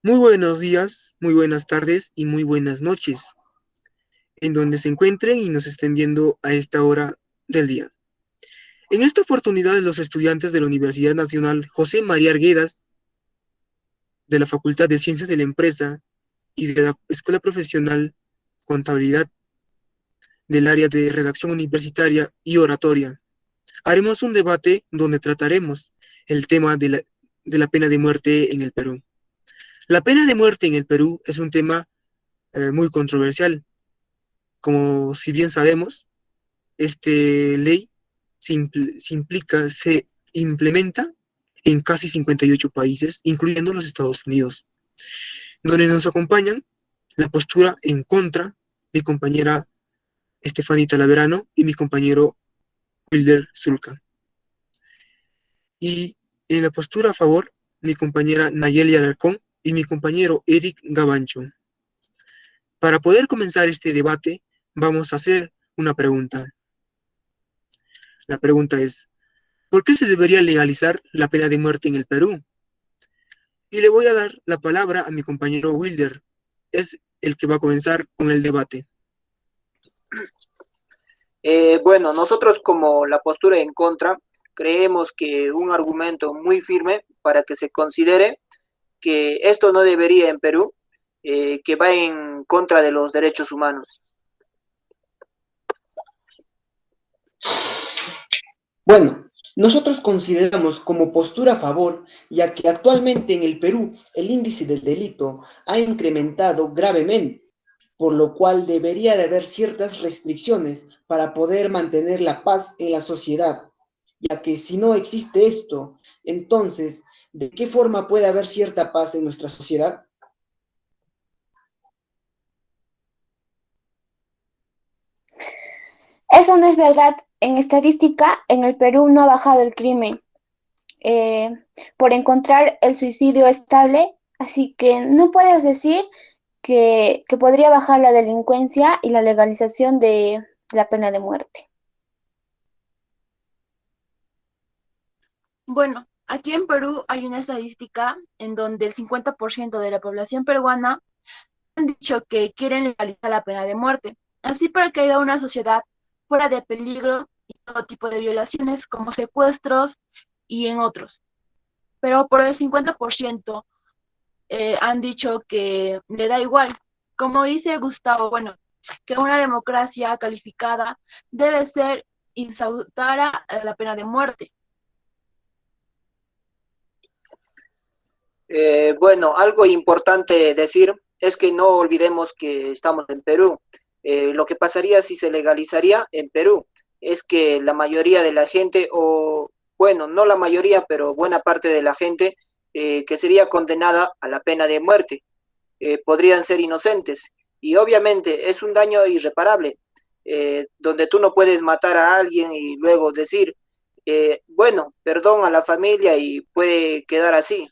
Muy buenos días, muy buenas tardes y muy buenas noches, en donde se encuentren y nos estén viendo a esta hora del día. En esta oportunidad, los estudiantes de la Universidad Nacional José María Arguedas, de la Facultad de Ciencias de la Empresa y de la Escuela Profesional Contabilidad del área de redacción universitaria y oratoria, haremos un debate donde trataremos el tema de la pena de muerte en el Perú. La pena de muerte en el Perú es un tema muy controversial. Como si bien sabemos, esta ley se implementa en casi 58 países, incluyendo los Estados Unidos, donde nos acompañan la postura en contra mi compañera Estefanita Laverano y mi compañero Wilder Zulca. Y en la postura a favor, mi compañera Nayeli Alarcón y mi compañero Eric Gabancho. Para poder comenzar este debate, vamos a hacer una pregunta. La pregunta es, ¿por qué se debería legalizar la pena de muerte en el Perú? Y le voy a dar la palabra a mi compañero Wilder. Es el que va a comenzar con el debate. Bueno, nosotros como la postura en contra, creemos que un argumento muy firme para que se considere que esto no debería en Perú, que va en contra de los derechos humanos. Bueno, nosotros consideramos como postura a favor, ya que actualmente en el Perú el índice del delito ha incrementado gravemente, por lo cual debería de haber ciertas restricciones para poder mantener la paz en la sociedad, ya que si no existe esto, entonces, ¿de qué forma puede haber cierta paz en nuestra sociedad? Eso no es verdad. En estadística, en el Perú no ha bajado el crimen eh, por encontrar el suicidio estable, así que no puedes decir que podría bajar la delincuencia y la legalización de la pena de muerte. Bueno, aquí en Perú hay una estadística en donde el 50% de la población peruana han dicho que quieren legalizar la pena de muerte, así para que haya una sociedad fuera de peligro y todo tipo de violaciones como secuestros y en otros. Pero por el 50% han dicho que le da igual. Como dice Gustavo, bueno, que una democracia calificada debe ser instaurar la pena de muerte. Bueno, algo importante decir es que no olvidemos que estamos en Perú. Lo que pasaría si se legalizaría en Perú es que la mayoría de la gente, o bueno, no la mayoría, pero buena parte de la gente que sería condenada a la pena de muerte, podrían ser inocentes. Y obviamente es un daño irreparable, donde tú no puedes matar a alguien y luego decir, bueno, perdón a la familia y puede quedar así.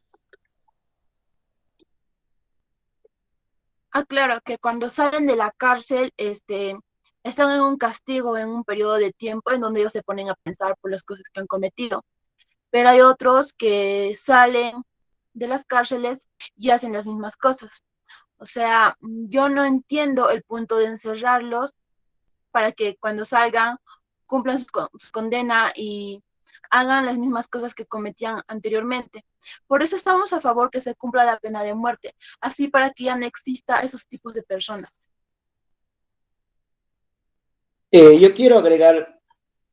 Ah, claro, que cuando salen de la cárcel, están en un castigo, en un periodo de tiempo en donde ellos se ponen a pensar por las cosas que han cometido. Pero hay otros que salen de las cárceles y hacen las mismas cosas. O sea, yo no entiendo el punto de encerrarlos para que cuando salgan cumplan su condena y hagan las mismas cosas que cometían anteriormente. Por eso estamos a favor que se cumpla la pena de muerte, así para que ya no exista esos tipos de personas. Yo quiero agregar,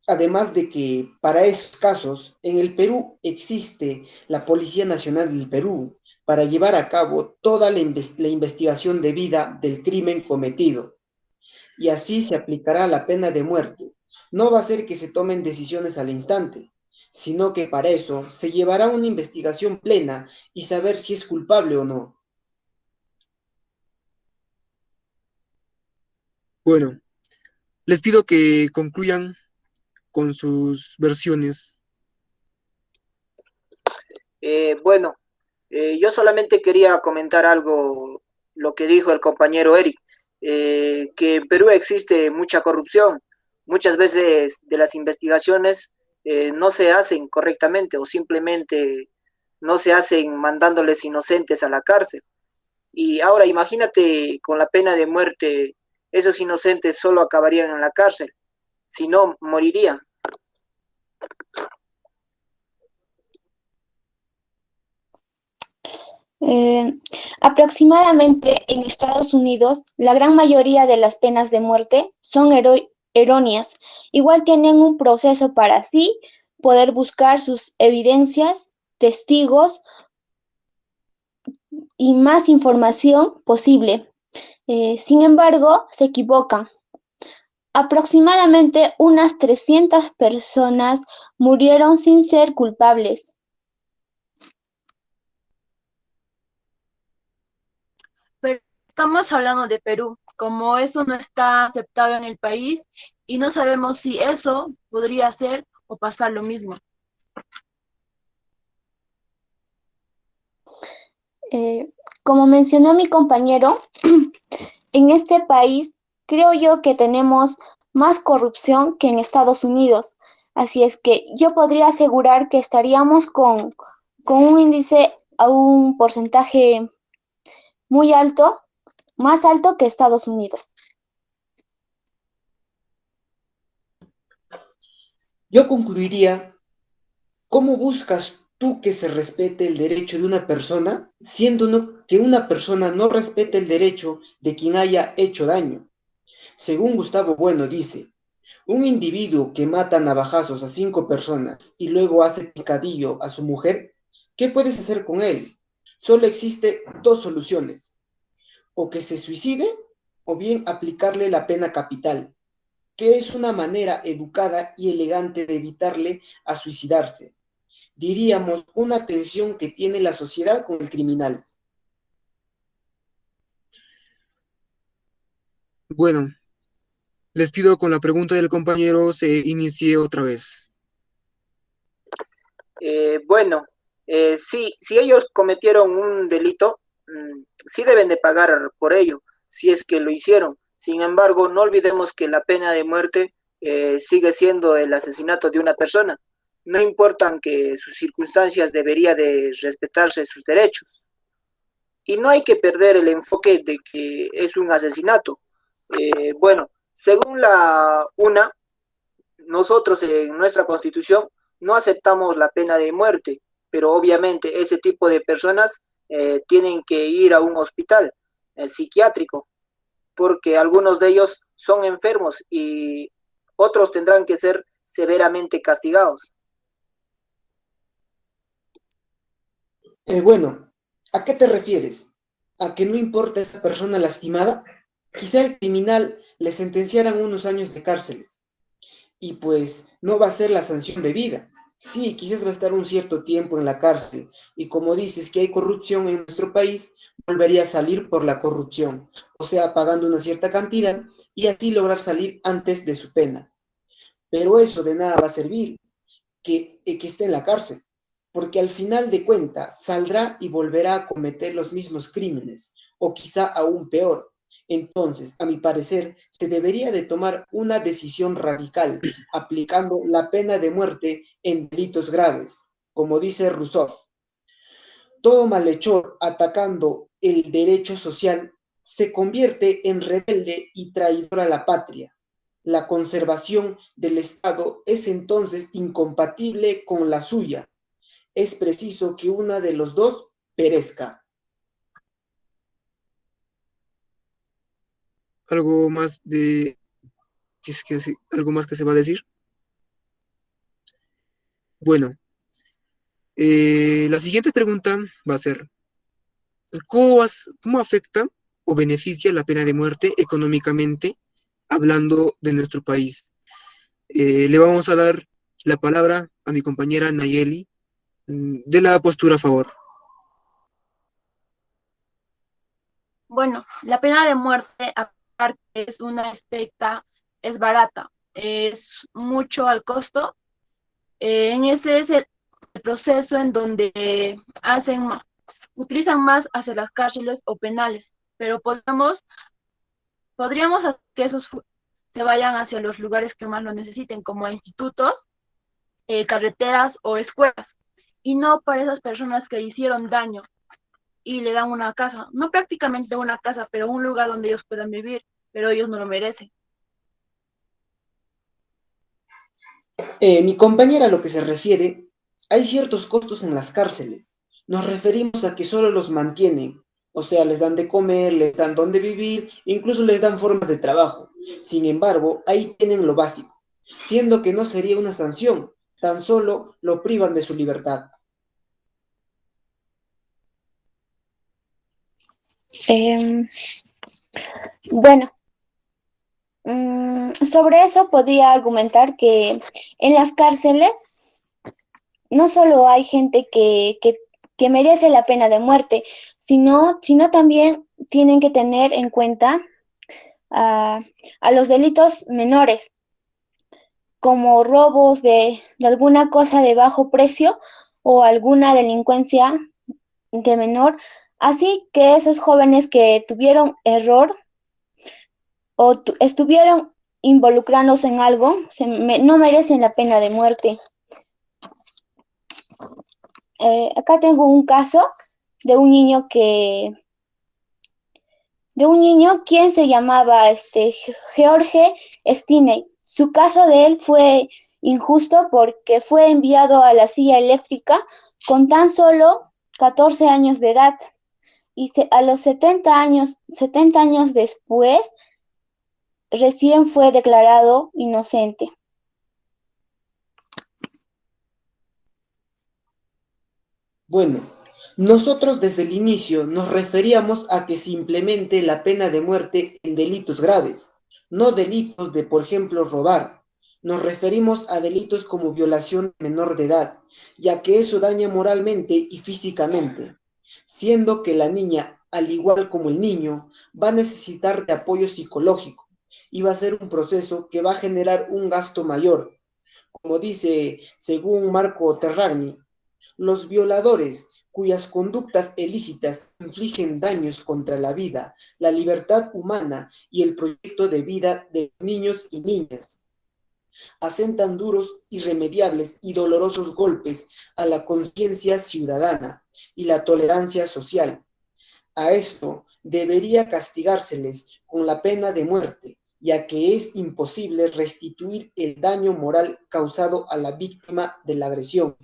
además de que para esos casos, en el Perú existe la Policía Nacional del Perú para llevar a cabo toda la investigación debida del crimen cometido. Y así se aplicará la pena de muerte. No va a ser que se tomen decisiones al instante, sino que para eso se llevará una investigación plena y saber si es culpable o no. Bueno, les pido que concluyan con sus versiones. Bueno, yo solamente quería comentar algo, lo que dijo el compañero Eric, que en Perú existe mucha corrupción. Muchas veces de las investigaciones no se hacen correctamente o simplemente no se hacen mandándoles inocentes a la cárcel. Y ahora imagínate con la pena de muerte, esos inocentes solo acabarían en la cárcel, si no, morirían. Eh, Aproximadamente en Estados Unidos, la gran mayoría de las penas de muerte son erróneas. Igual tienen un proceso para así poder buscar sus evidencias, testigos y más información posible. Sin embargo, se equivocan. Aproximadamente unas 300 personas murieron sin ser culpables. Pero estamos hablando de Perú, como eso no está aceptado en el país y no sabemos si eso podría ser o pasar lo mismo. Eh, Como mencionó mi compañero, en este país creo yo que tenemos más corrupción que en Estados Unidos. Así es que yo podría asegurar que estaríamos con un índice a un porcentaje muy alto, más alto que Estados Unidos. Yo concluiría, ¿cómo buscas tú que se respete el derecho de una persona, siendo que una persona no respete el derecho de quien haya hecho daño? Según Gustavo Bueno dice, un individuo que mata a navajazos a 5 personas y luego hace picadillo a su mujer, ¿qué puedes hacer con él? Solo existe dos soluciones, o que se suicide o bien aplicarle la pena capital, que es una manera educada y elegante de evitarle a suicidarse. Diríamos una tensión que tiene la sociedad con el criminal. Bueno, les pido con la pregunta del compañero se inicie otra vez. Bueno, sí, si ellos cometieron un delito, sí deben de pagar por ello, si es que lo hicieron. Sin embargo, no olvidemos que la pena de muerte sigue siendo el asesinato de una persona. No importan que sus circunstancias, debería de respetarse sus derechos. Y no hay que perder el enfoque de que es un asesinato. Bueno, según la UNA, nosotros en nuestra constitución no aceptamos la pena de muerte, pero obviamente ese tipo de personas tienen que ir a un hospital psiquiátrico, porque algunos de ellos son enfermos y otros tendrán que ser severamente castigados. Bueno, ¿a qué te refieres? ¿A que no importa esa persona lastimada? Quizá el criminal le sentenciaran unos años de cárcel y pues no va a ser la sanción de vida. Sí, quizás va a estar un cierto tiempo en la cárcel y como dices que hay corrupción en nuestro país, volvería a salir por la corrupción, o sea, pagando una cierta cantidad y así lograr salir antes de su pena. Pero eso de nada va a servir, que esté en la cárcel, porque al final de cuentas saldrá y volverá a cometer los mismos crímenes, o quizá aún peor. Entonces, a mi parecer, se debería de tomar una decisión radical, aplicando la pena de muerte en delitos graves, como dice Rousseau. Todo malhechor atacando el derecho social se convierte en rebelde y traidor a la patria. La conservación del Estado es entonces incompatible con la suya. Es preciso que una de los dos perezca. ¿Algo más de algo más que se va a decir? Bueno, la siguiente pregunta va a ser, ¿cómo afecta o beneficia la pena de muerte económicamente hablando de nuestro país? Le vamos a dar la palabra a mi compañera Nayeli de la postura a favor. Bueno, la pena de muerte, aparte es una expecta, es barata, es mucho al costo. En ese es el proceso en donde utilizan más hacia las cárceles o penales, pero podríamos hacer que esos se vayan hacia los lugares que más lo necesiten, como institutos, carreteras o escuelas, y no para esas personas que hicieron daño. y le dan una casa, no prácticamente una casa, pero un lugar donde ellos puedan vivir, pero ellos no lo merecen. Mi compañera a lo que se refiere, hay ciertos costos en las cárceles. Nos referimos a que solo los mantienen, o sea, les dan de comer, les dan dónde vivir, incluso les dan formas de trabajo. Sin embargo, ahí tienen lo básico, siendo que no sería una sanción, tan solo lo privan de su libertad. Em, bueno, sobre eso podría argumentar que en las cárceles no solo hay gente que merece la pena de muerte, sino también tienen que tener en cuenta a, a los delitos menores, como robos de alguna cosa de bajo precio o alguna delincuencia de menor. Así que esos jóvenes que tuvieron error o estuvieron involucrándose en algo, no merecen la pena de muerte. Acá tengo un caso de un niño quien se llamaba George Stinney. Su caso de él fue injusto porque fue enviado a la silla eléctrica con tan solo 14 años de edad y a los 70 años después recién fue declarado inocente. Bueno, nosotros desde el inicio nos referíamos a que se implemente la pena de muerte en delitos graves, no delitos de, por ejemplo, robar. Nos referimos a delitos como violación menor de edad, ya que eso daña moralmente y físicamente, siendo que la niña, al igual como el niño, va a necesitar de apoyo psicológico y va a ser un proceso que va a generar un gasto mayor. Como dice, según Marco Terragni, los violadores, cuyas conductas ilícitas infligen daños contra la vida, la libertad humana y el proyecto de vida de niños y niñas, asentan duros, irremediables y dolorosos golpes a la conciencia ciudadana y la tolerancia social. A esto debería castigárseles con la pena de muerte, ya que es imposible restituir el daño moral causado a la víctima de la agresión.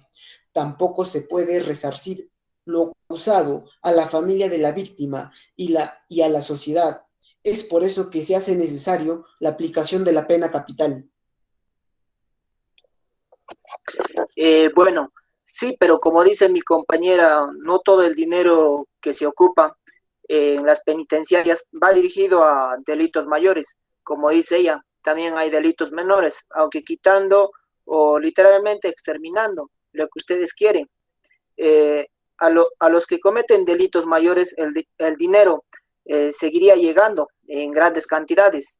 Tampoco se puede resarcir lo causado a la familia de la víctima y a la sociedad. Es por eso que se hace necesario la aplicación de la pena capital. Bueno, sí, pero como dice mi compañera, no todo el dinero que se ocupa en las penitenciarias va dirigido a delitos mayores. Como dice ella, también hay delitos menores, aunque quitando o literalmente exterminando lo que ustedes quieren. Eh, a los que cometen delitos mayores, el dinero seguiría llegando en grandes cantidades.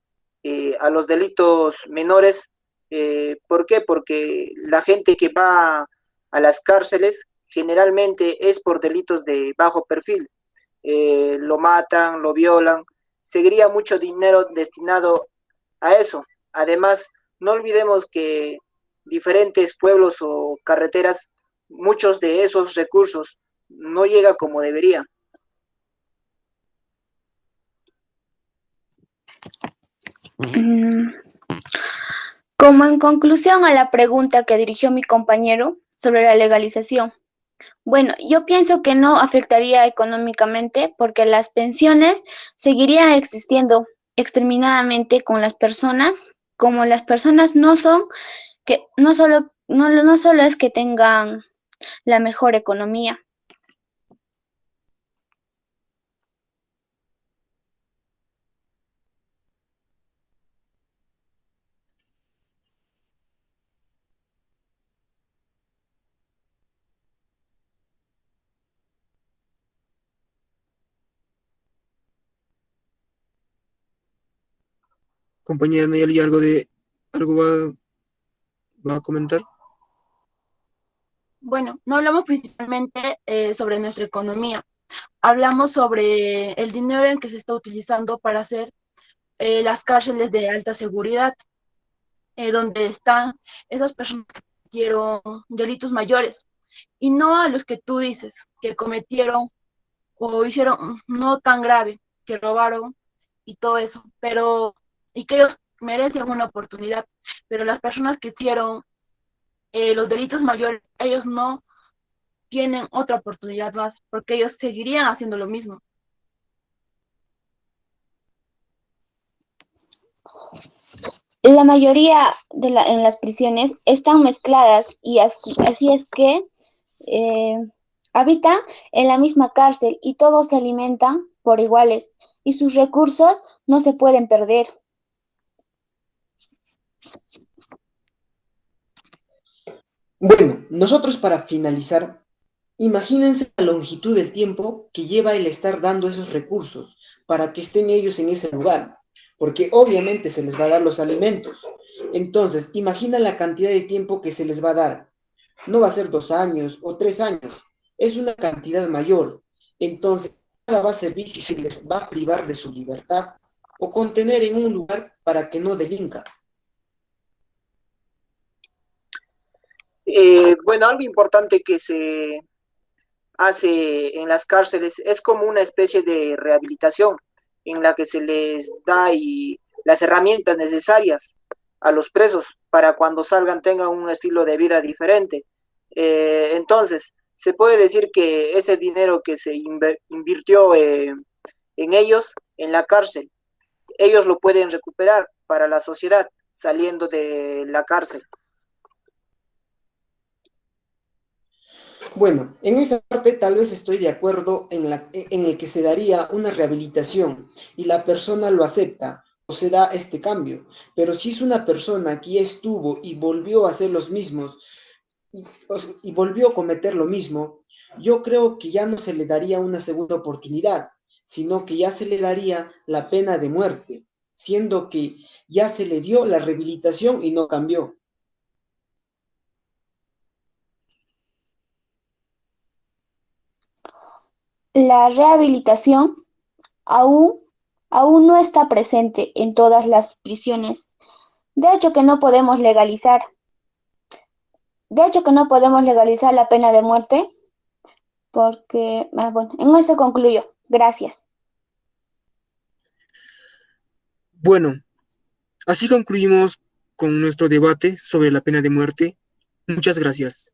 A los delitos menores, ¿por qué? Porque la gente que va a las cárceles generalmente es por delitos de bajo perfil. Lo matan, lo violan, seguiría mucho dinero destinado a eso. Además, no olvidemos que diferentes pueblos o carreteras, muchos de esos recursos no llega como debería. Mm, Como en conclusión a la pregunta que dirigió mi compañero sobre la legalización, bueno, yo pienso que no afectaría económicamente porque las pensiones seguirían existiendo exterminadamente con las personas, como las personas no son, que no solo es que tengan la mejor economía. Compañera Nayeli, algo va a comentar? Bueno, no hablamos principalmente sobre nuestra economía, hablamos sobre el dinero en que se está utilizando para hacer las cárceles de alta seguridad, donde están esas personas que cometieron delitos mayores, y no a los que tú dices, que cometieron o hicieron no tan grave, que robaron y todo eso, pero y que ellos merecen una oportunidad, pero las personas que hicieron los delitos mayores, ellos no tienen otra oportunidad más, porque ellos seguirían haciendo lo mismo. La mayoría en las prisiones están mezcladas y así es que eh, habitan en la misma cárcel y todos se alimentan por iguales y sus recursos no se pueden perder. Bueno, nosotros para finalizar, imagínense la longitud del tiempo que lleva el estar dando esos recursos para que estén ellos en ese lugar, porque obviamente se les va a dar los alimentos. Entonces, imagina la cantidad de tiempo que se les va a dar. No va a ser 2 años o 3 años, es una cantidad mayor. Entonces, nada va a servir si se les va a privar de su libertad o contener en un lugar para que no delinca. Bueno, algo importante que se hace en las cárceles es como una especie de rehabilitación en la que se les da las herramientas necesarias a los presos para cuando salgan tengan un estilo de vida diferente. Entonces, se puede decir que ese dinero que se invirtió en ellos, en la cárcel, ellos lo pueden recuperar para la sociedad saliendo de la cárcel. Bueno, en esa parte tal vez estoy de acuerdo en el que se daría una rehabilitación y la persona lo acepta o se da este cambio. Pero si es una persona que ya estuvo y volvió a hacer los mismos y volvió a cometer lo mismo, yo creo que ya no se le daría una segunda oportunidad, sino que ya se le daría la pena de muerte, siendo que ya se le dio la rehabilitación y no cambió. La rehabilitación aún, aún no está presente en todas las prisiones. De hecho que no podemos legalizar, de hecho que no podemos legalizar la pena de muerte porque, bueno, en eso concluyo. Gracias. Bueno, así concluimos con nuestro debate sobre la pena de muerte. Muchas gracias.